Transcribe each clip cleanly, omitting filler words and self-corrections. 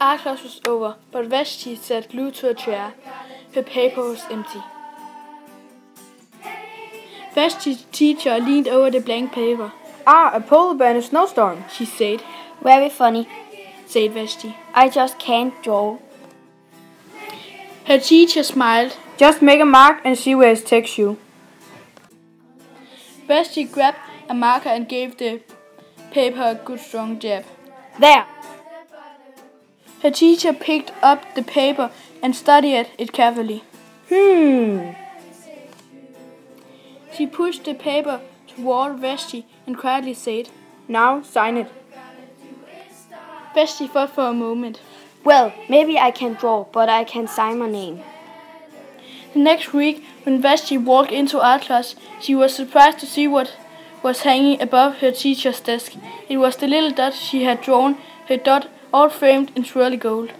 Art class was over, but Vashti sat glued to a chair. Her paper was empty. Vashti's teacher leaned over the blank paper. Ah, a polar bear in a snowstorm, she said. Very funny, said Vashti. I just can't draw. Her teacher smiled. Just make a mark and see where it takes you. Vashti grabbed a marker and gave the paper a good strong jab. There! Her teacher picked up the paper and studied it carefully. She pushed the paper toward Vashti and quietly said, Now sign it. Vashti thought for a moment. Well, maybe I can't draw, but I can sign my name. The next week, when Vashti walked into art class, she was surprised to see what was hanging above her teacher's desk. It was the little dot she had drawn, her dot all framed in swirly gold.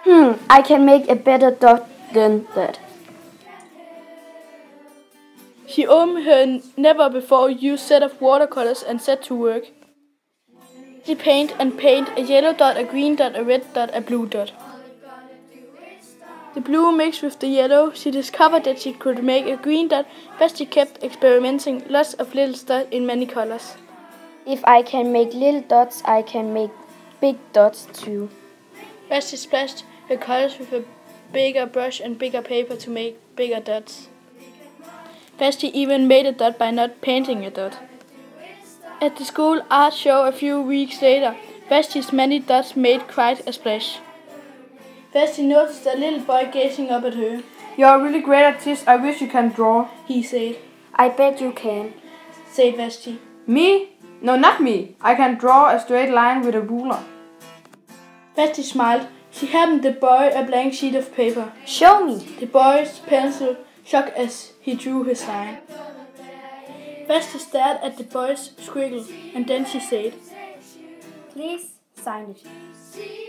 I can make a better dot than that. She opened her never-before-used set of watercolors and set to work. She painted a yellow dot, a green dot, a red dot, a blue dot. The blue mixed with the yellow, she discovered that she could make a green dot. Vashti kept experimenting, lots of little dots in many colors. If I can make little dots, I can make big dots too. Vashti splashed her colors with a bigger brush and bigger paper to make bigger dots. Vashti even made a dot by not painting a dot. At the school art show a few weeks later, Vashti's many dots made quite a splash. Vashti noticed a little boy gazing up at her. You're a really great artist, I wish you can draw, he said. I bet you can, said Vashti. Me? No, not me. I can draw a straight line with a ruler. Vashti smiled. She handed the boy a blank sheet of paper. Show me. The boy's pencil shook as he drew his line. Vashti stared at the boy's scribble, and then she said, Please sign it.